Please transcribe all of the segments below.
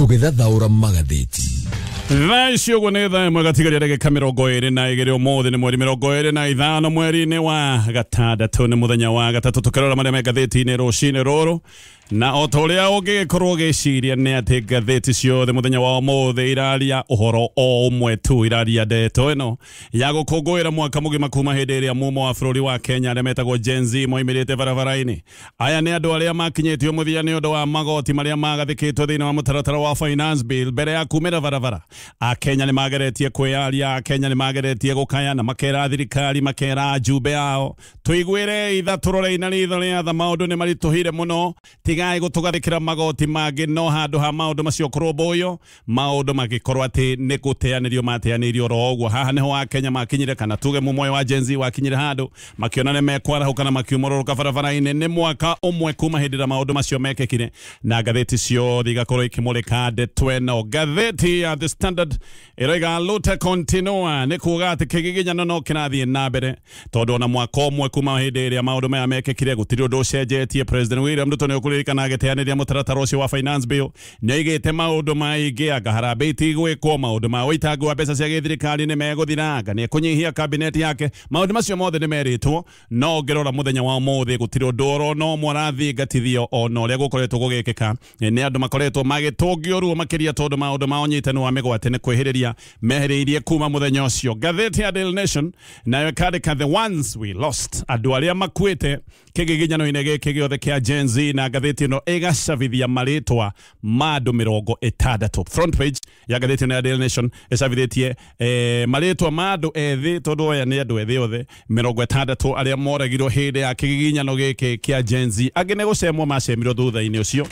tugethathaura magatheti Thacio gunetha mwe gatigaria ndagika 22 umuthi ni mweri 25 mweri-ini wa gatandatu ni muthenya wa gatatu tukarora maria me gatheti-ini rucini ruru na otoria ungigikorwo giciria ni ati gatheti ciothe muthenya wa umuthi iraria uhoro o umwe tu iraria ndeto ino ya gukungwira mwaka mugima kuma hindi iria mumo wa bururi wa Kenya aria metagwo Gen Z moimirite barabara-ini. Aya ni andu aria makinyitio muthia ni undu wa magoti maria magathikitwo thiini wa mutaratara wa finance bill mbere ya kumira barabara. Akenya ni mageretie kwiaria, Akenya ni mageretie gukaya na makera thirikari makera njumbe yao tuigwire itha turore ina ritho ria tha maundu ni marituhire muno tigai gutugarikira magoti mangi no handu ha maundu macio kurumbuyo maundu magikorwo ati ni guteanirio mateanirio ro uguo haha niho Akenya makinyire kana tuge mumoyo wa Gen Z wakinyire handu makiona ne mekwarahuka na makiumororuka barabara-ini ni mwaka umwe kuma hindira maundu macio mekekire na gatheti cio thigakorwo ikimurika ndeto ino. Gatheti ya The Standard iroiga luta continua ni kuga ati kigiginyano no kirathie na mbere tondu ona mwaka umwe kuma hindi iria maundu maya mekekire gutiri undu ucenjetie. President William Ruto ni ukuririkana agiteaniria mutaratara ucio wa finance bill ni aigite maundu maingi anga harambee gwikwo maundu ma witangu wa mbeca cia githirikari ni meguthiranga ni kunyihia cabinet yake maundu macio mothe ni meritwo no ngirora muthenya wa umuthi gutiri undu oro no mwarathi gatithio ona uria gukoretwo gugikika ni andu makoretwo magitungio ruo makiria tondu maundu ma unyitani wa migwate ni kwihiriria meheriirie kuma muthenya ucio. Gatheti ya Daily Nation nayo kandika the ones we lost andu aria makuite kigiginyano-ini giki giothe kia Gen Z na gatheti ino igacabithia maritwa ma andu 60. Front page ya gatheti ino ya Daily Nation icabithitie maritwa ma andu ethi tondu aya ni andu ethi othe 60 aria moragirwo hindi ya kigiginyano giki kia Gen Z angi ni gucemwo macemirwo thutha-ini ucio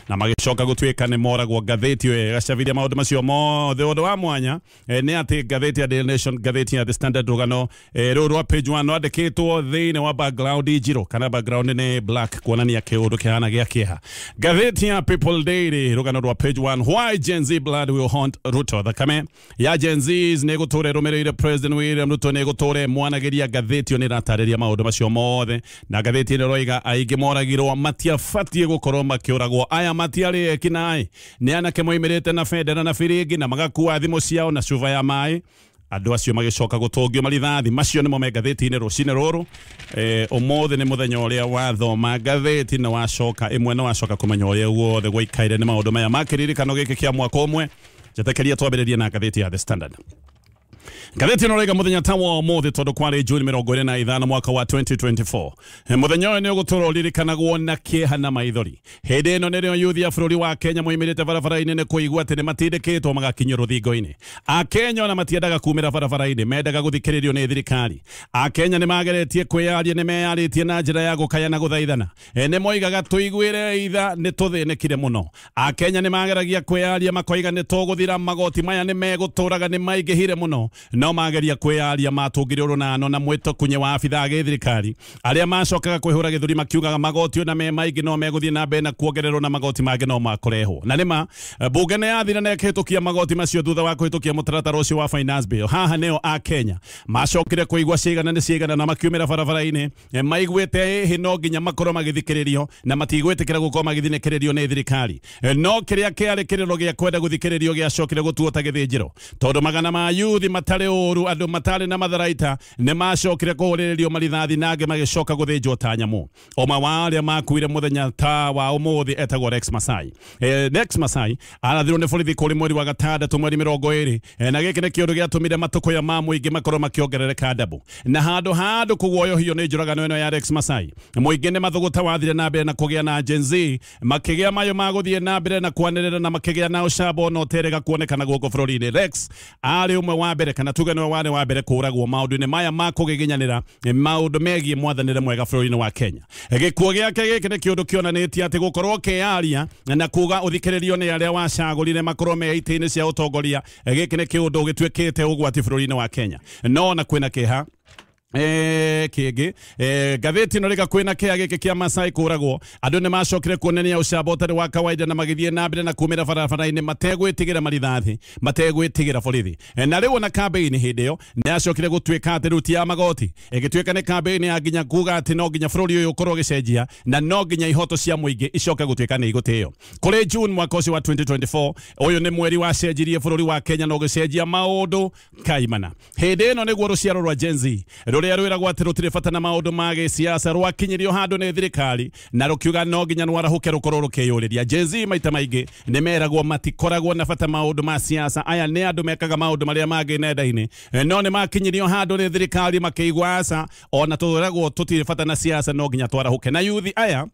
na magicoka gutwika ni moragwo. Gatheti yo gacabithia maundu macio mothe undu wa mwanya ni ati gatheti ya Daily Nation gatheti ya The Standard rugano ruru wa page 1 andikitwo thiini wa background ijiro kana background ni black kuonania kiundu kihana gia kiha. Gatheti ya People Daily rugano rwa page 1 why Gen Z blood will haunt Ruto. Thakame ya Gen Z ni guture rumirire President William Ruto ni guture mwanagiria. Gatheti yo ni ratariria maundu macio mothe na gatheti ni roiga aingi moragirwo matiabatie gukorwo makiuragwo. Aya matiari ekinai ni anake moimirite na federa na firingi na magakua thimu ciao na cuva ya mai andu acio magicoka gutungio marithathi macio nimo me gatheti-ini rucini ruru. Umuthi ni muthenya uria wathoma gatheti na wacoka imwe na wacoka kumenya uria guothe gwaikaire ni maundu maya makiririkano giki kia mwaka umwe. Jetekeria twambiririe na gatheti ya The Standard. Gatheti ino roiga muthenya ta wa umuthi tondu kwari June 25 mwaka wa 2024 muthenya uyu ni uguturwo ririkanagwo na kieha na maithori. Hindi ino nirio yuthi ya bururi wa Kenya moimirite barabara-ini ni kuigua ati ni matindikitwo magakinywo ruthingo-ini. Akenya ona matiendaga kumira barabara-ini mendaga guthikiririo ni thirikari. Akenya ni mageretie kwiaria ni meyaritie na njira ya gukaya na guthaithana ni moigaga tuigwire itha ni tuthinikire muno. Akenya ni mageragia kwiaria makoiga ni tuguthira magoti maya ni meguturaga ni maingihire muno no mageria kwiaria matungire runano na mwito kunye wa abitha githirikari aria macokaga kwihura githuri makiugaga magoti na me maingi no meguthie na mbere na kuongererwo na magoti mangi no makorehwo na nima bunge ni yathira na ikihitukia magoti macio thutha wa kuhitukia mutaratara ucio wa finance bill. Haha neo Akenya macokire kuigwa ciigana ni ciigana na makiumira barabara-ini maigwite hino nginya makorwo magithikiririo na matigwitikira gukorwo magithikiririo ni thirikari no kiria kiari kiriro gia kwenda guthikiririo giacokire gutuo ta githinjiro tondu magana ma yuthi matari uru andu matari na matharaita ni macokire kuhuririo marithathi nange magicoka guthinjwo ta nyamu. Oma wa aria makuire muthenya ta wa umuthi etagwo Rex Masai. Rex Masai arathirwo ni borithi kuri mweri wa gatandatu mweri 20 na giki ni kiundu giatumire matuko ya mamuingi makorwo makiongerereka adabu na handu kuguoyohio ni njuragano ino ya Rex Masai. Muingi ni mathuguta wathire na mbere na kugia na Gen Z makigia mayo maguthie na mbere na kwanirira na makigia na ucambo no terega kuonekana guko bururi-ini. Rex ari umwe wa mbere kana tuge no wale wa mbere kuragwo maundu-ini maya makugiginyanira maundu megie mwathanire mwega bururi-ini wa Kenya. Gikuo giake giki ni kiundu kionanitie ati gukorwo kiaria na kuga uthikiririo ni aria wacagurire makorwo me iti-ini cia utongoria giki ni kiundu gitwikite ugwati bururi-ini wa Kenya no na kwina kiha kĩngĩ ngathĩti ĩno rĩga kwĩna kĩa gĩkĩ kĩa Masai kũragwo andũ nĩ macokire kuonania ũcamba ũtarĩ wa kawaida na magĩthiĩ na mbere na kumĩra barabara-inĩ mategwĩtigĩra marithathi mategwĩtigĩra borithi na rĩu ona kambĩini hĩndĩ ĩyo nĩ acokire gũtuĩka atĩ ruti ya magoti ĩgĩtuĩka nĩ kambĩini ya nginya kuga atĩ no nginya bũrũri ũyũ ũkorwo ũgĩcenjia na no nginya ihoto cia mũingĩ icoke gũtuĩka nĩ igũtĩo kũrĩ June mwaka ũcio wa 2024 ũyũ nĩ mweri wacenjirie bũrũri wa Kenya na ũgĩcenjia maũndũ kaimana hĩndĩ ĩno nĩguo rũciaro rwa Gen Z rũrĩa rwĩragwo atĩ rũtirĩ bata na maũndũ ma gĩsiasa rwakinyirio handũ nĩ thirikari na rũkiuga no nginya rwarahũke rũkorwo rũkĩyũrĩria Gen Z maita maingĩ nĩ meragwo matikoragwo na bata maũndũ ma siasa aya nĩ andũ mekaga maũndũ marĩa mangĩ nenda-inĩ no nĩ makinyirio handũ nĩ thirikari makĩigua aca ona tũragwo tũtirĩ bata na siasa no nginya twarahũke na yuthi aya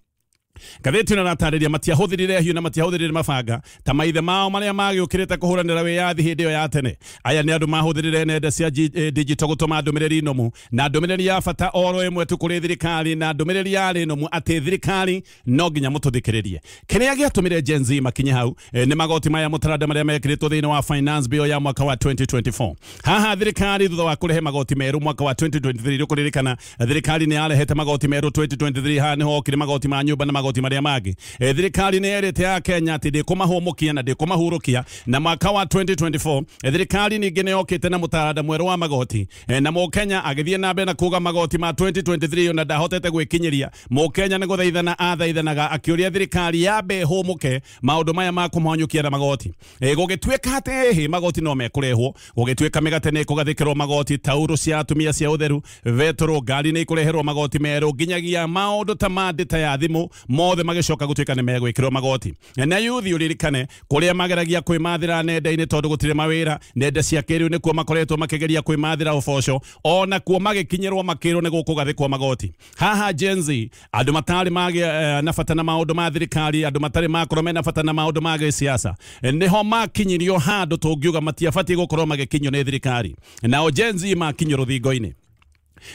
ngathĩti ĩno ĩratarĩria matiahũthĩrire hiũ na matiahũthĩrire mabanga ta maithe mao marĩa magĩũkĩrĩte kũhũranĩra wĩyathi hĩndĩ ĩyo ya tene aya nĩ andũ mahũthĩrire nenda cia digital gũtũma ndũmĩrĩri nomu na ndũmĩrĩri ya bata oro ĩmwe tu kũrĩ thirikari na ndũmĩrĩri yarĩ nomu atĩ thirikari no nginya mũtũthikĩrĩrie kĩrĩa gĩatũmire Gen Z makinye hau nĩ magoti maya mũtaranda marĩa mekĩrĩtwo thĩinĩ wa finance bill ya mwaka wa 2024 haha thirikari thutha wa kũrehe magoti merũ mwaka wa 2023 rĩkũririkana thirikari nĩ yarehete magoti merũ 2023 haha nĩho okire magoti ma nyũmba na magoti marĩa mangĩ thirikari nĩ yerĩte ya Kenya atĩ ndĩkũmahũmũkia na ndĩkũmahurũkia na mwaka wa 2024 thirikari ningĩ nĩ yokĩte na mũtaranda mwerũ wa magoti na mũkenya agĩthiĩ na mbere na kuga magoti ma 2023 ona ndahotete gwĩkinyĩria mũkenya nĩ gũthaithana athaithanaga akĩũria thirikari yambe hũmũke maũndũ maya ma kũmũhanyũkia na magoti gũgĩtuĩka atĩ magoti no mekũrehwo gũgĩtuĩka mĩgate nĩ kũgathĩkĩrwo magoti tauro cia atumia cia ũtheru vetro ngari nĩ ikũreherwo magoti merũ nginyagia maũndũ ta mandĩta ya thimũ mothe magĩcoka gũtuĩka nĩ megwĩkĩrwo magoti na yuthi ũririkane kũrĩa mageragia kwĩmathĩra nenda-inĩ tondũ gũtirĩ mawĩra nenda cia kĩrĩu nĩkuo makoretwo makĩgeria kwĩmathĩra ũboco ona kuo magĩkinyĩrwo makĩrwo nĩ gũkũgathĩkwo magoti haha Gen Z andũ matarĩ magĩa na bata na maũndũ ma thirikari andũ matarĩ makorwo mena bata na maũndũ ma gĩsiasa nĩho makinyirio handũ tũngiuga matiabatiĩ gũkorwo magĩkinywo nĩ thirikari nao Gen Z makinyio rũthingo-inĩ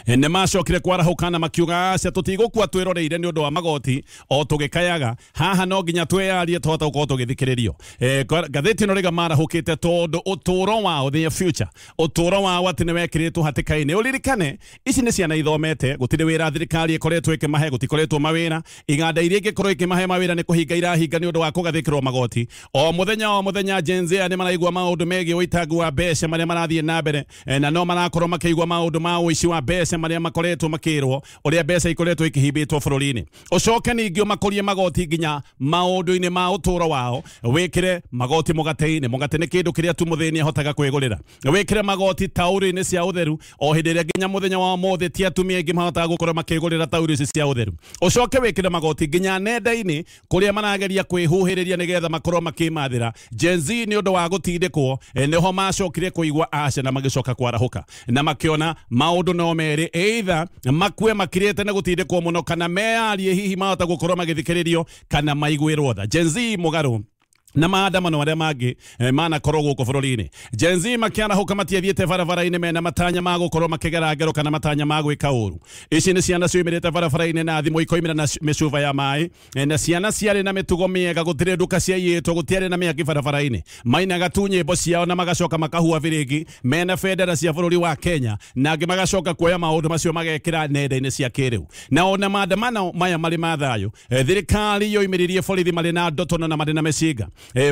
nĩ macokire kwarahũka na makiuga aca tũtigũkua twĩroreire nĩ ũndũ wa magoti o tũgĩkayaga haha no nginya twĩyarie twahota gũkorwo tũgĩthikĩrĩrio ngathĩti ĩno rĩga marahũkĩte tondũ ũtũũro wao their future ũtũũro wao atĩ nĩ wekĩrĩtwo hatĩka-inĩ ũririkane ici nĩ ciana ithomete gũtirĩ wĩra thirikari ĩkoretwo ĩkĩmahe gũtikoretwo mawĩra iganda iria ingĩkorwo ikĩmahe mawĩra nĩ kũhinga irahinga nĩ ũndũ wa kũgathĩkĩrwo magoti o mũthenya Gen Z nĩ maraigua maũndũ megiĩ ũitangi wa mbeca marĩa marathiĩ na mbere na no marakorwo makĩigua maũndũ ma ũici wa mbeca marĩa makoretwo makĩrwo ũrĩa mbeca ikoretwo ikĩhimbĩtwo bũrũri-inĩ ũcoke ningĩ makũrie magoti nginya maũndũ-inĩ ma ũtũũro wao wĩkĩre magoti mũgate-inĩ mũgate nĩ kĩndũ kĩrĩa tu mũthĩni ahotaga kwĩgũrĩra wĩkĩre magoti taurũ-inĩ cia ũtheru o hĩndĩ ĩrĩa nginya mũthenya wa ũmũthĩ ti atumia aingĩ mahotaga gũkorwo makĩgũrĩra taurũ ici cia ũtheru ũcoke wĩkĩre magoti nginya nenda-inĩ kũrĩa marageria kwĩhuhĩrĩria nĩgetha makorwo makĩmathĩra Gen Z nĩ ũndũ wa gũtindĩkwo nĩho macokire kũigua aca na magĩcoka kwarahũka na makĩona maũndũ no merĩ either makue makirĩte na gũtindĩkwo mũno kana meyarie hihi mahota gũkorwo magĩthikĩrĩrio kana maiguĩrwo tha Gen Z mũgarũ na maandamano marĩa mangĩ manakorwo gũkũ bũrũri-inĩ Gen Z makĩarahũka matiathiĩte barabara-inĩ mena matanya ma gũkorwo makĩgera ngero kana matanya ma gwĩka ũru ici nĩ ciana ciumĩrĩte barabara-inĩ na thimũ ikoimĩra na mĩcuba ya maĩ na ciana ciarĩ na mĩtugo mĩega gũtirĩ nduka ciaiyĩtwo gũtiarĩ na mĩaki barabara-inĩ mainaga tu nyĩmbo ciao na magacoka makahua birĩgi mena bendera cia bũrũri wa Kenya na angĩ magacoka kuoya maũndũ macio magekĩra nenda-inĩ cia kĩrĩu na ona maandamano maya marĩ ma thayũ thirikari yoimĩrĩrie borithi marĩ na ndotono na marĩ na mĩcinga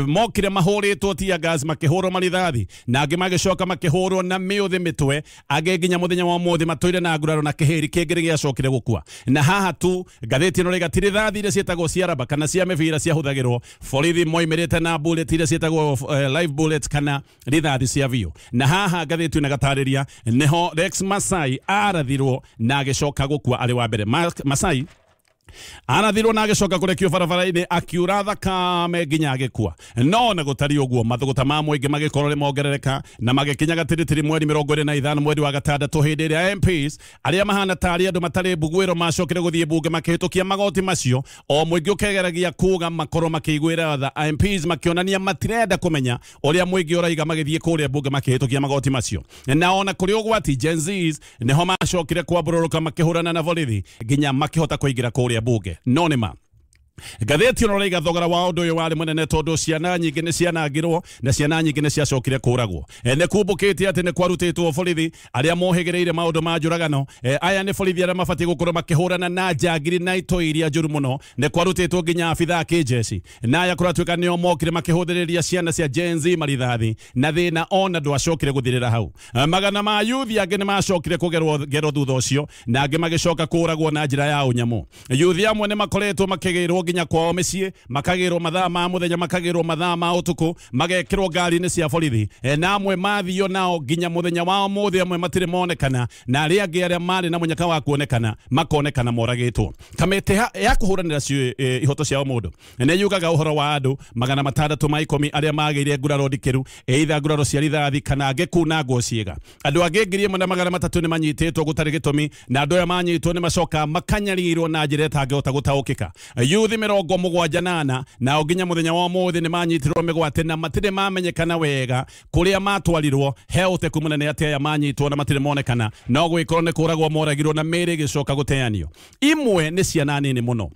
mokire mahũrĩtwo tia gas makĩhũrwo marithathi na angĩ magĩcoka makĩhũrwo na mĩũthĩ mĩtwe angĩ nginya mũthenya wa ũmũthĩ matũire na nguraro na kĩhĩri kĩngĩ gĩacokire gũkua na haha tu ngathĩti ĩno rĩga tirĩ thathi iria ciĩtagwo cia raba kana cia mĩbira ciahũthagĩrwo borithi moimĩrĩte na bullet iria ciĩtagwo live bullets kana rithathi cia biũ na haha ngathĩti ĩno gatarĩria nĩho Rex Masai arathirwo na agĩcoka gũkua arĩ wa mbere Masai anathirwo na agĩcoka kũrekio barabara-inĩ akiura thakame nginya agĩkua no na gũtari ũguo mathũgũta ma mũingĩ magĩkorwo nĩ mongerereka na magĩkinya gatĩrĩtĩri mweri 25 mweri wa gatandatũ hĩndĩ ĩrĩa MPs arĩa mahana tarĩ andũ matarĩ mbugwĩro macokire gũthiĩ bunge makĩhĩtũkia magoti macio o mũingĩ ũkegeragia kuga makorwo makĩiguĩra tha MPs makĩonania matirenda kũmenya ũrĩa mũingĩ ũraiga magĩthiĩ kũrĩa bunge makĩhĩtũkia magoti macio na ona kũrĩ ũgwati Gen Zs nĩho macokire kwambũrũrũka makĩhũrana na borithi nginya makĩhota kũingĩra kũrĩa bunge no nĩma Gatheti no reiga thogora wa undu uyu wari munene tondu ciana nyingi ni cianangirwo na ciana nyingi ni ciacokire kuragwo ne kumbukite ati ne kwarutitwo borithi aria mohegereire maundu ma njuragano aya ni borithi aria mabati gukorwo makihurana na njangiri na ito iria njuru muno ne kwarutitwo nginya abitha kijeci na aya kuratuika nio mokire makihuthiriria ciana cia Gen Z marithathi na thina ona ndwacokire guthirira hau magana ma yuthi angi ni macokire kugerwo thutha ucio na angi magicoka kuragwo na njira ya unyamu yuthi amwe ni makoretwo makigirwo nginya kwao micii makagirwo mathaa ma muthenya makagirwo mathaa ma utuku magekirwo ngari-ini cia borithi na amwe mathio nao nginya muthenya wao muthi amwe matire monekana na aria angi aria mari na munyaka wa kuonekana makonekana moragitwo kamete ya kuhuranira ihoto ciao mundu ne yugaga uhoro wa andu 610 aria magire nguraro ndikiru either nguraro cia rithathi kana ngekuna ngo ciega andu angi ngiri imwe na 300 ni manyititwo gutari gitumi na andu aya manyitwo ni macoka makanyarirwo na njira itangihota gutaukika yuthi 78 na nginya muthenya wa muthi ni manyitirwo migwate na matire mamenyekana wega kuria matwarirwo heote kumunene ati aya manyitwo na matire monekana no gwikorwo ni kuragwo moragirwo na meri gicoka guteanio imwe ni ciana nini muno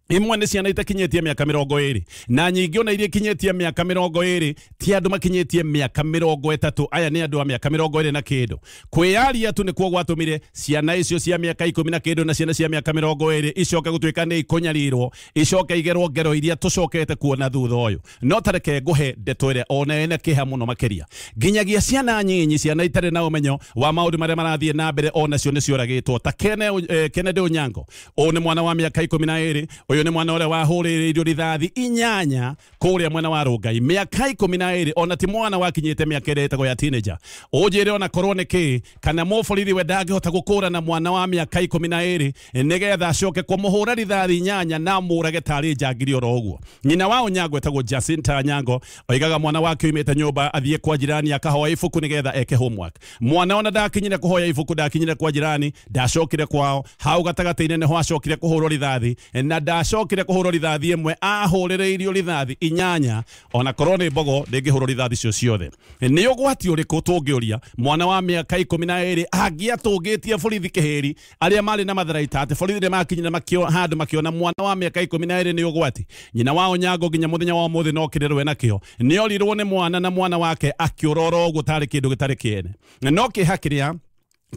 imwe ni ciana itakinyetie miaka 20 na nyingi ona iria kinyetie miaka 20 ti andu makinyetie miaka 30 aya ni andu a miaka 20 na kindu kwiaria tu ni kwo gwatumire ciana icio cia miaka 10 na kindu na ciana cia miaka 20 icoka gutuika ni ikunyarirwo icoka igerwo ngero iria tucokete kuona thutha uyu no tareke nguhe ndeto ire ona ene kiha muno makiria nginyagia ciana nyinyi ciana itare na umenyo wa maundu maria marathie na mbere ona cio ni cioragitwo ta Kennedy Onyango one mwana wa miaka 12 uyu ni mwana ule wahuririo rithathi 8 kuria mwena wa Rungai miaka 12 ona ti mwana wakinyite miaka iretagwo ya teenager ujire ona korwo niki kana muborithi we ndangihota gukura na mwana wa miaka 12 nigetha acoke kumuhura rithathi 8 na murage tari njangiri oro uguo nyina wa Onyango etagwo Jacinta Onyango oigaga mwana wake oimite nyumba athie kwa jirani akahoya ibuku nigetha eke homework mwana ona ndakinyire kuhoya ibuku ndakinyire kwa jirani ndacokire kwao hau gatagati-ini niho acokire kuhurwo rithathi na ndacokire kuhurwo rithathi imwe ahurireirio rithathi 8 ona korwo ni mbogo ndingihurwo rithathi cio ciothe ni ugwati uriku tungiuria mwana wa miaka 12 angiatungitie borithi kihiri aria mari na matharaita ati borithi ni makinyira handu makiona mwana wa miaka 12 ni ugwati nyina wa Onyango nginya muthenya wa muthi no kirirwe nakio ni orirwo ni mwana na mwana wake akiuroro gutari kindu gitari kiene no kihakiria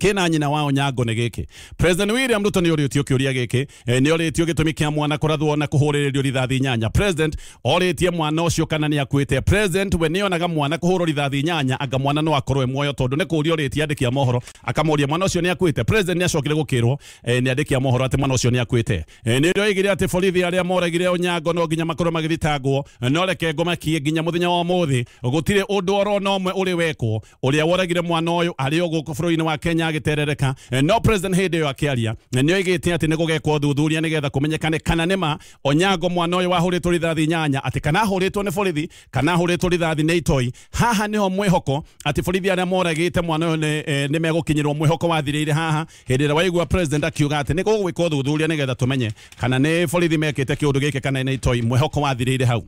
kina nyina wa Onyango ni giki President William Ruto ni oritio kiuria giki ni oritio gitumi kia mwana kurathwo na kuhuririo rithathi 8 President oritie mwana ucio kana ni akwite President we ni onaga mwana kuhurwo rithathi 8 anga mwana no akorwe muoyo tondu ni kuria oritie andikia mohoro akamuria mwana ucio ni akwite President ni acokire gukirwo ni andikia mohoro ati mwana ucio ni akwite ni rio igire ati borithi aria moragire Onyango no nginya makorwo magithitangwo no reke ngomakie nginya muthenya wa muthi gutire undu oro no mwe uri wekwo uria woragire mwana uyu ari oguko bururi-ini wa Kenya agiterereka no President hinde yo akiaria ni oigite ati ni gugekwo thuthuria nigetha kumenyekane kana nima Onyango mwana uyu wahuritwo rithathi 8 ati kana ahuritwo ni borithi kana ahuritwo rithathi ni itoi haha niho mwihoko ati borithi aria moragite mwana uyu ni megukinyirwo mwihoko wathirire haha hindi ria waigua President akiuga ati ni gugwikwo thuthuria nigetha tumenye kana ni borithi mekite kiundu giki kana ni itoi mwihoko wathirire hau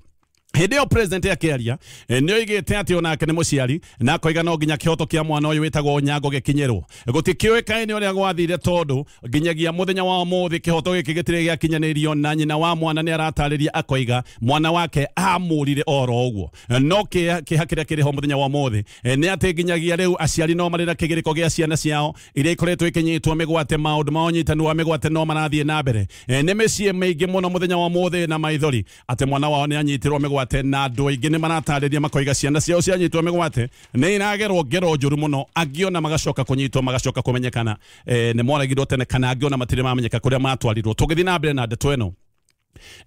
hindi yo President akiaria ni oigite ati onake ni muciari na koiga no nginya kihoto kia mwana uyu witagwo Onyango gikinyirwo gutikiuikaine uria gwathire tondu nginyagia muthenya wa muthi kihoto giki gitire giakinyanirio na nyina wa mwana ni aratariria akoiga mwana wake amurire oro uguo no kihakiria kiriho muthenya wa muthi ni ati nginyagia riu aciari no marira kigiriko gia ciana ciao iria ikoretwo ikinyitwo migwate maundu ma unyitanu wa migwate no marathie na mbere ni micii maingi muno muthenya wa muthi na maithori ati mwana wao ni anyitirwo migwate na andu aingi ni maratariria makoiga ciana ciao cianyitwo migwate ni iragerwo ngero njuru muno angiona magacoka kunyitwo magacoka kumenyekana ni moragirwo tene kana angiona matire mamenyeka kuria matwarirwo tugithi na mbere na ndeto eno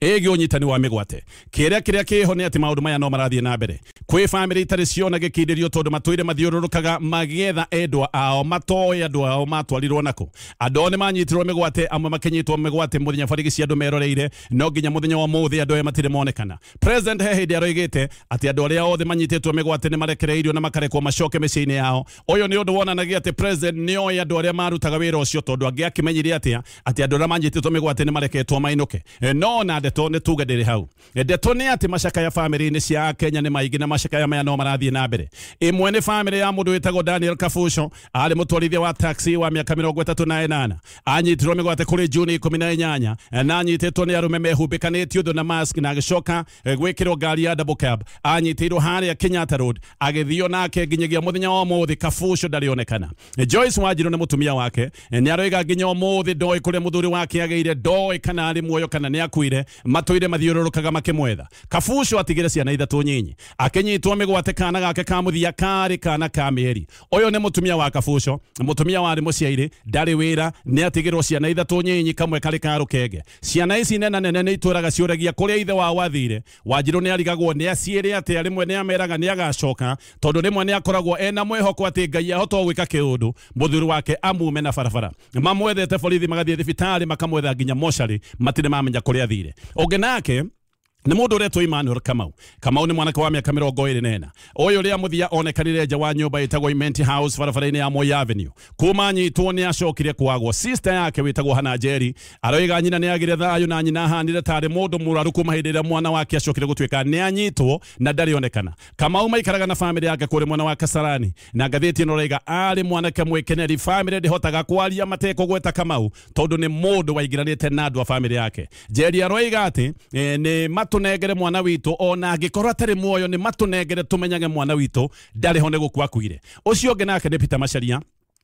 egi unyitani wa migwate kiria kiho ni ati maundu maya no marathie na mbere kwi family itari ciona gikindirio tondu matwire mathiururukaga magietha endwa ao matoya andu ao matwarirwo nako andu ni manyitirwo migwate amwe makinyitwo migwate muthenya barigi cia andu meroreire no nginya muthenya wa muthi andu aya matire monekana President hehindi aroigite ati andu aria othe manyititwo migwate ni marekereirio na makarekwo macoke micii-ini yao uyu ni undu wonanagia ati President ni oya andu aria marutaga wira ucio tondu angi akimenyirie ati andu aria manyititwo migwate ni mareketwo mainuke no no na ndeto nĩ tuga ndĩrĩ hau ndeto nĩ atĩ macaka ya family-inĩ cia Kenya nĩ maingĩ na macaka ya maya no marathiĩ na mbere. Imwe nĩ family ya mũndũ wĩtagwo Daniel Kafucho arĩ mũtwarithia wa taxi wa mĩaka 38 anyitirwo mĩgwate kũrĩ Juni 18 na anyitĩtwo nĩ arũme mehumbĩkanĩtio thũ na mask na agĩcoka gwĩkĩrwo ngari ya double cab anyitĩirwo harĩa Kenyatta Road agĩthio nake nginyagia mũthenya wa ũmũthĩ Kafucho ndarĩonekana. Joyce Wanjiru nĩ mũtumia wake nĩ aroiga nginya ũmũthĩ ndoĩ kũrĩa mũthuri wake agĩire, ndoĩ kana arĩ muoyo kana nĩ akuire, matũire mathiũrũrũkaga makĩmwetha. Kafucho atigire ciana ithatũ nyinyi akĩnyitwo mĩgwate kana gake ka mũthia karĩ kana ka mĩeri. Ũyũ nĩ mũtumia wa Kafucho, mũtumia warĩ mũciairĩ, ndarĩ wĩra, nĩ atigirwo ciana ithatũ nyinyi, kamwe karĩ ka rũkenge. Ciana ici nene nĩ itũraga ciũragia kũrĩa ithe wao wathire. Wanjiru nĩ arigagwo nĩ aciĩrĩ atĩ rĩmwe nĩ ameraga nĩ agacoka, tondũ rĩmwe nĩ akoragwo ena mwĩhoko atĩ Ngai ahota gwĩka kĩũndũ mũthuri wake amume na barabara. Mamwethete borithi magathiĩ thibitarĩ makamwetha nginya mocarĩ, matirĩ mamenya kũrĩa athire. Ũngĩ nake nĩ mũndũ ũretwo Emmanuel Kamau. Kamau nĩ mwanake wa mĩaka 24. Ũyũ ũrĩa mũthia onekanire nja wa nyũmba ĩtagwo Imenti House barabara-inĩ ya Moi Avenue. Kuma anyitwo nĩ acokire kwagwo. Sister yake wĩtagwo Hannah Njeri aroiga nyina nĩ agire thayũ na nyina ahanire tarĩ mũndũ mũraru kuma hĩndĩ ĩrĩa mwana wake acokire gũtuĩka nĩ anyitwo na ndarĩonekana. Kamau maikaraga na family yake kũrĩ mwena wa Kasarani na ngathĩti ĩno ĩroiga arĩ mwanake mwĩkeneri. Family ndĩhotaga kwaria matekũgweta Kamau tondũ nĩ mũndũ waingĩranĩte na andũ a family yake. Njeri aroiga atĩ nĩ tunegere mwana witũ ona angĩkorwo atarĩ muoyo nĩ matunegere tumenyage mwana witũ ndarĩ ho nĩ gũkua akuire. Ũcio ũngĩ nake nĩ Peter Macharia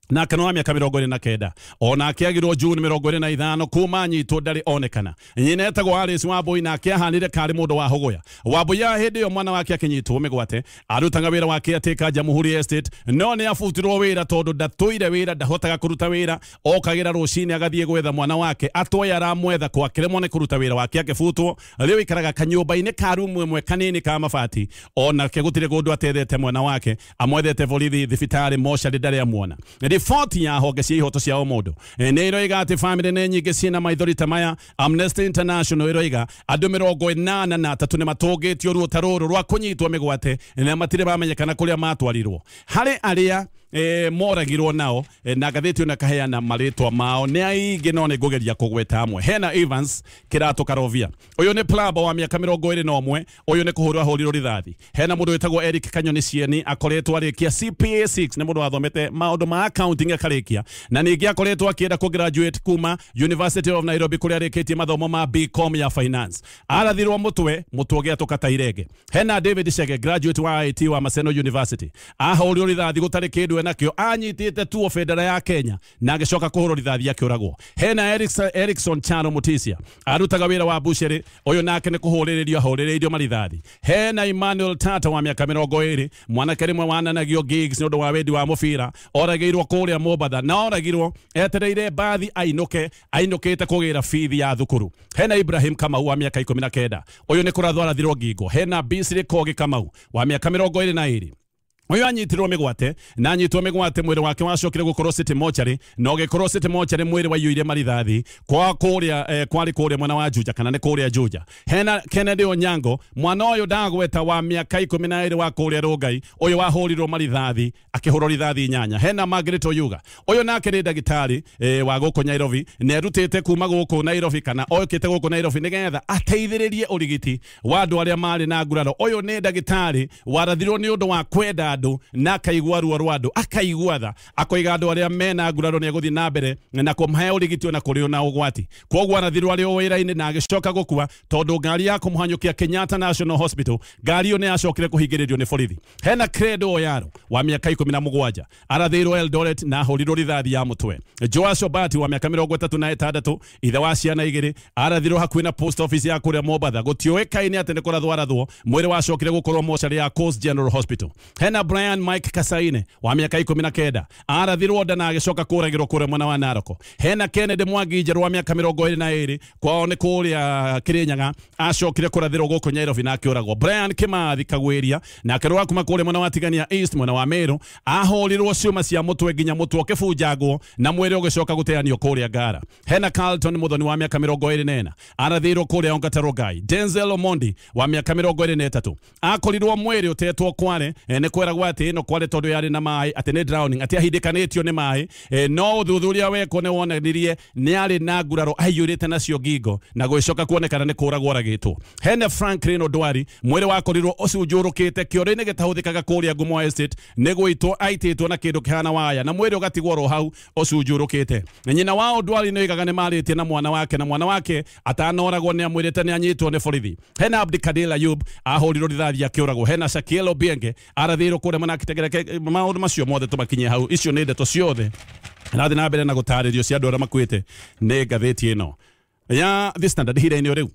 na kana wa mĩaka 29 ona akĩagirwo June 25 kuma anyitwo ndarĩ onekana. Nyina etagwo Alice Wambui na akĩahanire karĩ mũndũ wa Hũgũya. Wambui ya hĩndĩ ĩyo mwana wake akĩnyitwo mĩgwate arutaga wĩra wake atĩka Jamhuri Estate, no nĩ abutirwo wĩra tondũ ndatũire wĩra, ndahotaga kũruta wĩra, okagĩra rũcinĩ agathiĩ gwetha mwana wake, atoya aramwetha kwa kĩremwo nĩ kũruta wĩra wake akĩbutwo. Rĩu ikaraga kanyũmba-inĩ ka rumu ĩmwe kanini ka mabati, ona gũtirĩ kũndũ atethete mwana wake, amwethete borithi thibitarĩ mocarĩ ndarĩ amuona. Riboti ya honge cia ihoto cia mũndũ nĩ iroiga atĩ family nĩ nyingĩ ciĩna maithori ta maya. Amnesty International iroiga andũ 83 nĩ matũngĩtio ruo ta rũrũ rwa kũnyitwo mĩgwate na matirĩ bamenyekana kũrĩa matwarirwo. Harĩ arĩa moragirwo nao na ngathĩti ĩno kaheana marĩtwa mao nĩ aingĩ, no nĩ ngũgeria kũgweta amwe. Hena Evans Kĩratũ Karovia, ũyũ nĩ plumber wa mĩaka 21, ũyũ nĩ kũhũrwo hũrirwo rithathi. Hena mũndũ wĩtagwo Eric Kanyoni Cieni akoretwo arĩkia CPA 6, nĩ mũndũ wathomete maũndũ ma accounting akarĩkia, na ningĩ akoretwo akĩenda kũgraduate kuma University of Nairobi kũrĩa arĩkĩtie mathomo ma BCom ya finance. Arathirwo mũtwe ũgĩatũka ta irenge. Hena David Chege, graduate wa IT wa Maseno University, ahũrirwo rithathi gũtarĩ kĩndũ nakio, anyitĩte tu bendera ya Kenya na agĩcoka kũhũrwo rithathi akĩũragwo. Hena Erickson Chano Mutisia arutaga wĩra wa bucĩrĩ, ũyũ nake nĩ kũhũrĩrĩrio ahũrĩrĩirio marithathi. Hena Emmanuel Tata wa mĩaka 20, mwanake rĩmwe wananagio gigs nĩ ũndũ wa wendi wa mũbira, oragĩirwo kũrĩa Mombatha na oragirwo etereire bathi ainũkĩte kũgĩra bithi ya thukuru. Hena Ibrahim Kamau wa mĩaka 19, ũyũ nĩ kũrathwo arathirwo ngingo. Hena Bisri Kogi Kamau wa mĩaka 22, ũyũ anyitirwo mĩgwate na anyitwo mĩgwate, mwĩrĩ wake wacokire gũkorwo City Mortuary, na ũgĩkorwo City Mortuary mwĩrĩ waiyũire marithathi kwarĩ kũrĩa mwena wa Juja kana nĩ kũrĩa Juja. Hena Kennedy Onyango, mwana ũyũ ndagweta wa mĩaka 12 wa kũrĩa Rongai, ũyũ wahũrirwo marithathi akĩhũrwo rithathi 8. Hena Margaret Oyuga, ũyũ nake nĩ ndagĩtarĩ wa gũkũ Nairobi, nĩ erutĩte kuma gũkũ Nairobi kana okĩte gũkũ Nairobi nĩgetha ateithĩrĩrie ũrigiti wa andũ arĩa marĩ na nguraro. Ũyũ nĩ ndagĩtarĩ warathirwo nĩ ũndũ wa kwenda andũ na akaigua ruo rwa andũ, akaigua tha, akoiga andũ arĩa mena nguraro nĩ egũthiĩ na mbere na kũmahe ũrigiti na kũrĩ na ũgwati. Kwoguo arathirwo arĩ o wĩra-inĩ na agĩcoka gũkua tondũ ngari ya kũmũhanyũkia Kenyatta National Hospital, ngari ĩyo nĩ yacokire kũhingĩrĩrio nĩ borithi. Hena Credo Oyaro wa mĩaka 17, arathĩirwo Eldoret na ahũrirwo rithathi ya mũtwe. Joash Obati wa mĩaka 36, ithe wa ciana 2, arathirwo hakuhĩ na post office ya kũrĩa Mombatha. Gũtiũĩkaine atĩ nĩ kũrathwo arathwo, mwĩrĩ wacokire gũkorwo mocarĩ ya Coast General Hospital. Hena Brian Mike Kasaine wa mĩaka 19, arathirwo nda na agĩcoka kũragĩrwo kũrĩa mwena wa Naroko. Hena Kennedy Mwangi Njerũ wa mĩaka 22, kwao nĩ kũrĩa Kĩrĩnyaga, acokire kũrathĩrwo gũkũ Nairobi na akĩũragwo. Brian Kĩmathi Kagwĩria nake rwa kuma kũrĩa mwena wa Tigania East mwena wa Meru, ahũrirwo ciuma cia mũtwe nginya mũtwe ũkĩbunjangwo na mwĩrĩ ũgĩcoka gũteanio kũrĩa Ngara. Hena Carlton Muthoni wa mĩaka 24, arathirwo kũrĩa Ongata Rongai. Denzel Omondi wa mĩaka 23, akorirwo mwĩrĩ ũtetwo Kware, nĩ kwera kwĩragwo atĩ ĩno kware tondũ yarĩ na maĩ atĩ nĩ drowning atĩ ahindĩkanĩtio nĩ maĩ no ũthuthuria weko nĩ wonanirie nĩ arĩ na nguraro aiyũrĩte nacio ngingo na gwĩcoka kuonekana nĩ kũragwo oragĩtwo. Hena Franklin Odwari mwĩrĩ wakorirwo ũcunjũrũkĩte kĩoro-inĩ gĩtahũthĩkaga kũrĩa Ngumo Estate nĩ gũitwo aitĩtwo na kĩndũ kĩhana waya na mwĩrĩ ũgatigwo ro hau ũcunjũrũkĩte. Nyina wa Odwari nĩ oigaga nĩ marĩtie na mwana wake atanoragwo nĩ amwĩrĩte nĩ anyitwo nĩ borithi. Hena Abdikadir Ayub ahũrirwo rithathi akĩũragwo. Hena Shaquille Obienge arathĩirwo kũrĩa mwena akĩtegereke maũndũ macio mothe tũmakinyie hau. Icio nĩ ndeto ciothe rathiĩ na mbere na gũtarĩrio cia andũ arĩa makuĩte nĩ ngathĩti ĩno ya The Standard hira-inĩ rĩu.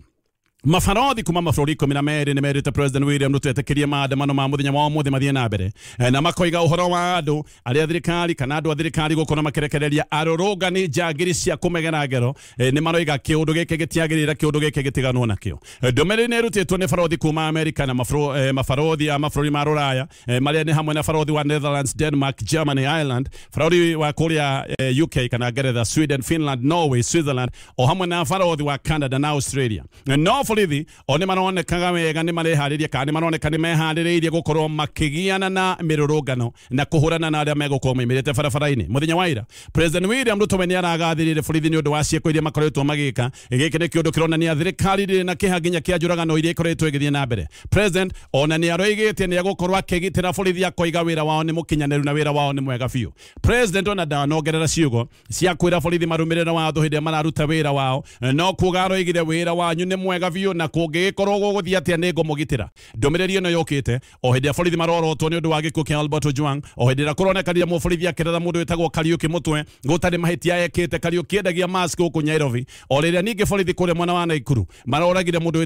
Mabarothi kuma mabũrũri 12 nĩ merĩte President William Ruto etĩkĩrie maandamano ma mũthenya wa ũmũthĩ mathiĩ na mbere na makoiga ũhoro wa andũ arĩa thirikari kana andũ a thirikari gũkorwo makĩrekereria arũrũngani njangiri cia kũmegera ngero nĩ maroiga kĩũndũ gĩkĩ gĩtiagĩrĩire kĩũndũ gĩkĩ gĩtiganwo nakĩo. Ndũmĩrĩri nĩ ĩrutĩtwo nĩ barothi kuma Amerika na mabarothi a mabũrũri ma Rũraya marĩa nĩ hamwe na barothi wa Netherlands, Denmark, Germany, Ireland, barothi wa kũrĩa UK kana Ngeretha, Sweden, Finland, Norway, Switzerland o hamwe na barothi wa Canada na Australia. No borithi o nĩ maronekaga wega nĩ mareharĩria kana nĩ maroneka nĩ meharĩrĩirie gũkorwo makĩgiana na mĩrũrũngano na kũhũrana na arĩa megũkorwo maumĩrĩte barabara-inĩ. Mũthenya wa ira President William Ruto we nĩ aragathĩrĩire borithi nĩ ũndũ wa ciĩko iria makoretwo magĩka. Gĩkĩ nĩ kĩũndũ kĩronania thirikari rĩrĩ na kĩha nginya kĩa njũragano iria ikoretwo igĩthiĩ na mbere. President ona nĩ aroigĩte nĩ egũkorwo akĩgitĩra borithi akoiga wĩra wao nĩ mũkinyanĩru na wĩra wao nĩ mwega biũ. President ona ndanongerera ciugo cia kwĩra borithi marũmĩrĩre watho hĩndĩ ĩrĩa mararuta wĩra wao no kuuga aroigire wĩra wanyu nĩ mwega biũ na kũngĩgĩkorwo gũgũthiĩ atĩa nĩ ngũmũgitĩra. Ndũmĩrĩri ĩno yũkĩte o hĩndĩ ya borithi marorotwo nĩ ũndũ wa gĩkuũ kĩa Albert Ojwang o hĩndĩ ĩrĩa kũronekanire mũborithi akĩratha mũndũ wĩtagwo Kariuki Mũtwe gũtarĩ mahĩtia ekĩte. Kariuki endagia mask gũkũ Nairobi o rĩrĩa ningĩ borithi kũrĩa mwena wa Naikuru maroragire mũndũ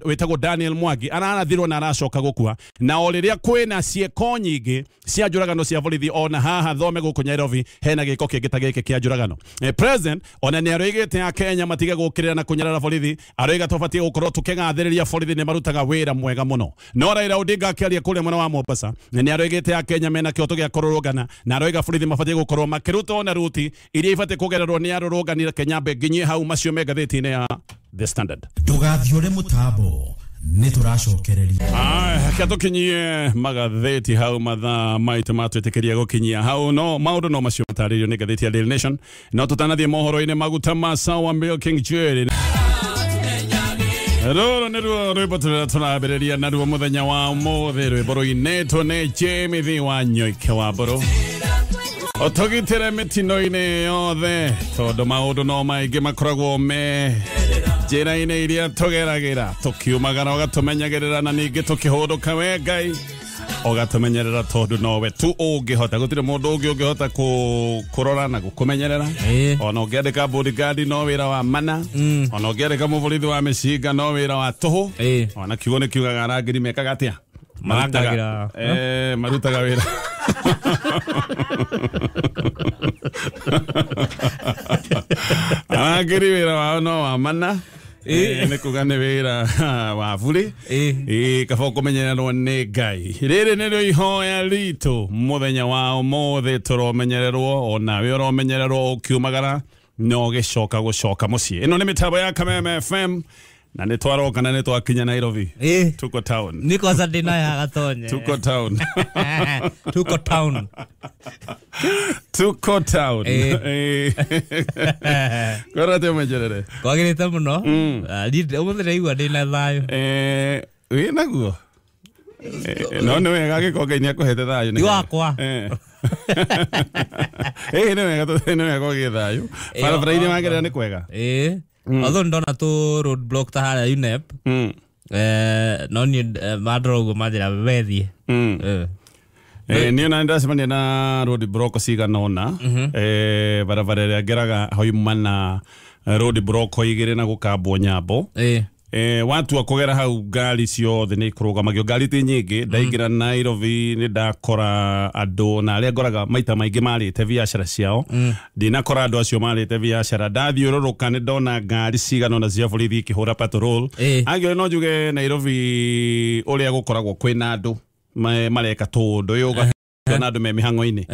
wĩtagwo Daniel Mwangi aranathirwo na aracoka gũkua. Na o rĩrĩa kwĩna ciĩko nyingĩ cia njũragano cia borithi ona haha thome gũkũ Nairobi hena gĩko kĩngĩ ta gĩkĩ kĩa njũragano. President ona nĩ aroigĩte Akenya matige gũkĩrĩra na kũnyarara borithi aroiga tũbatiĩ gũkorwo tũkĩgathĩrĩria borithi nĩ marutaga wĩra mwega mũno. No Raila Odinga akĩaria kũrĩa mwena wa Mombasa nĩ aroigĩte Akenya mena kĩoto gĩa kũrũrũngana na aroiga borithi mabatiĩ gũkorwo makĩruta na ruti iria ibatiĩ kũgererwo nĩ arũrũngani Kenya nginyie hau macio me ngathĩti-inĩ ya The Standard. Ndũgathiũre mũtambo nĩ tũracokereria katukinyie magathĩti hau mathaa maitũ matwĩtĩkĩria gũkinyia hau no maũndũ no macio matarĩrio nĩ ngathĩti ya Daily Nation no tũtanathiĩ mohoro-inĩ maguta ma Sawa Milking Jewelry. Rũrũ nĩruo rwĩmbo tũrĩa tũrambĩrĩria naruo mũthenya wa ũmũthĩ. Rwĩmbo rũinĩtwo nĩ Jamie wa Nyoike wa Mbũrũ. Otũgitĩre mĩtino-inĩ yothe tondũ maũndũ no maingĩ makoragwo me njĩra-inĩ iria tũgeragĩra tũkiumagara ũgatũmenyagĩrĩra na ningĩ tũkĩhũndũka we Ngai ũgatũmenyerera tondũ nowe tu ũngĩhota. Gũtirĩ mũndũ ũngĩ ũngĩhota kũrora na gũkũmenyerera. Ona ũngĩandĩka bodyguard no wĩra wa mana. Ona ũngĩandĩka mũborithi wa mĩcinga no wĩra wa tũhũ. Ona kiugo nĩ kiugaga arangĩri mekaga atĩa marutaga wĩra. Arangĩri wĩra wao no wa mana nĩ kuga nĩ wĩra wa buri kaba ũkũmenyererwo nĩ Ngai. Rĩrĩ nĩrĩo ihoya ritũ mũthenya wa ũmũthĩ tũromenyererwo onawe ũromenyererwo ũkiumagara no gĩcoka gũcoka mũciĩ. Ĩno nĩ mĩtambo ya Kameme FM na nĩ twaroka na nĩ twakinya Nairobi. Tuko town. Niko sadina ya gatonye. Tuko town. Tuko town. Tuko town. Kwara te mwenjerere. Kwagĩrĩte mũno. Ũmũthĩ ndaigua ndĩna thayũ. Wĩna guo. No nĩ wega gĩkonge nĩ akũhete thayũ. Nĩ wakwa. Nĩ wega gũgĩ thayũ. Barabara-inĩ wagerera nĩ kwega. Although ndona tu roadblock ta harĩa UNEP no niĩ mandora ũguo manjĩra wethiĩ. Niĩ ona nĩndacemania na roadblock cigana ũna barabara ĩrĩa ngeraga hoima na roadblock igĩrĩ na gũkambwo Nyambo. Watua kũgera hau ngari ciothe nĩ ikũrũgamagio. Ngari ti nyingĩ ndaingĩra Nairobi nĩ ndakora andũ na arĩa ngoraga maita maingĩ marĩte biacara ciao. Ndinakora andũ acio marĩte biacara. Ndathiũrũrũka nĩ ndona ngari cigana ũna cia borithi ikĩhũra patrol. Angĩoĩ no njuge Nairobi ũrĩa gũkoragwo kwĩna andũ mareka tũndũ ũyũ na andũ me mĩhang'o-inĩ.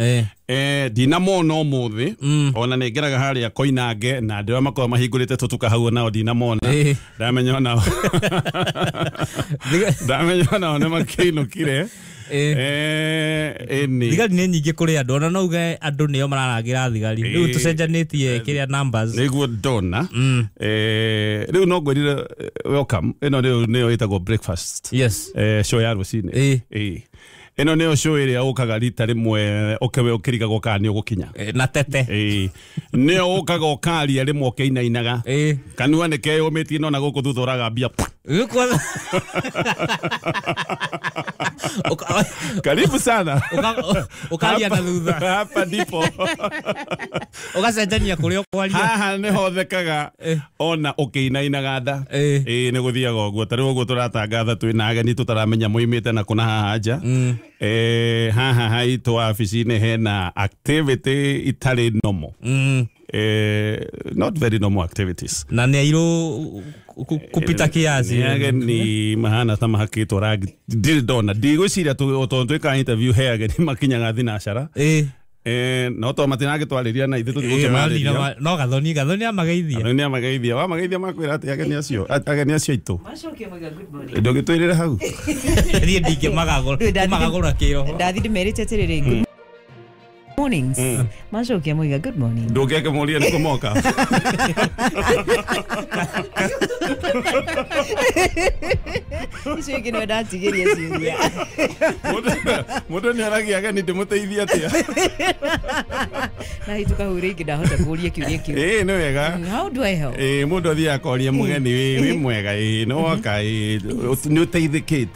Ndinamona ũmũthĩ ona nĩ ngeraga harĩa Koinange na andũ arĩa makoragwo mahingũrĩte tũtuka hau nao ndinamona. Ndamenya onao nĩ makĩinũkire Eni thigari nĩ nyingĩ kũrĩ andũ ona no uge andũ nĩo mararangĩra thigari rĩu tũcenjanĩtie kĩrĩa numbers nĩguo ndona rĩu no ngwĩrire welcome ĩno nĩyo ĩtagwo breakfast yes show ya rũcinĩ ĩno nĩyo show ĩrĩa ũkaga rita rĩmwe ũkewe ũkĩrigagwo kana nĩ ũgũkinya na tete nĩyo ũkaga ũkaria rĩmwe ũkĩinainaga kanua nĩ keyũmĩtie no na gũkũ thutha ũragambia karibu sana ukaria na thutha hapa ndipo ugacenjania kũrĩa ũkwaria haha nĩho thekaga ona ũkĩinainaga nda nĩ gũthiaga ũguo tarĩ ũguo tũratangatha twĩna ageni tũtaramenya moimĩte na kũna haha nja haha haitũ wabici-inĩ hena activity itarĩ normal not very normal activities na nĩ airũ kupita kiasi nĩ ageni mahana ta mahakĩtwo rangi ndirĩ ndona ndigwĩciria tondũ twĩka interview he ageni makinyaga thinacara no to matinagĩtwarĩria na ithuĩ tũtigũkĩmarĩria no gathoni amageithia wamageithia makwĩra atĩ ageni acio aitũ macokia moiga good morning ndũgĩtwĩrĩre hau thiĩ ndingĩmagagũra kĩroho ndathi ndĩmerĩte atĩrĩrĩ good mornings macokia moiga good morning ndũngĩakĩmũria nĩ kũmoka icio ingĩ nĩwe ndatigĩria ciũria mũndũ nĩ aragia ageni ndĩmũteithia atĩa na tũkahũra ingĩ ndahota kũũria kĩũria kĩu nĩ wega how do I help mũndũ athiaga akoria mũgeni wĩ mwega nĩ woka nĩ ũteithĩkĩte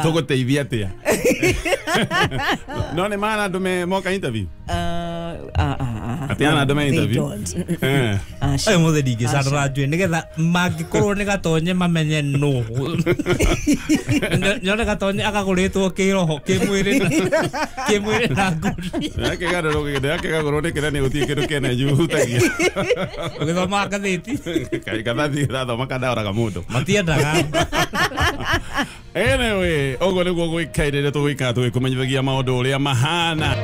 tũgũteithia atĩa no nĩ mana andũ moka interview atiana andũ me interview ayo mũthĩ ndingĩcandũra njuĩ nĩgetha mangĩkorwo nĩ gatonye mamenye nũ nyone gatonye akagũrĩtwo kĩroho kĩmwĩrĩ na nguri akĩgarũrwo nĩ kĩrĩa nĩ gũtiĩ kĩndũ kĩene njũhutagia ũgĩthoma ngathĩti gathathi rathoma kandaũraga mũndũ matiendaga anyway ũguo nĩguo gwĩkaire rĩrĩa tũgũikara tũgĩkũmenyithagia maũndũ ũrĩa mahana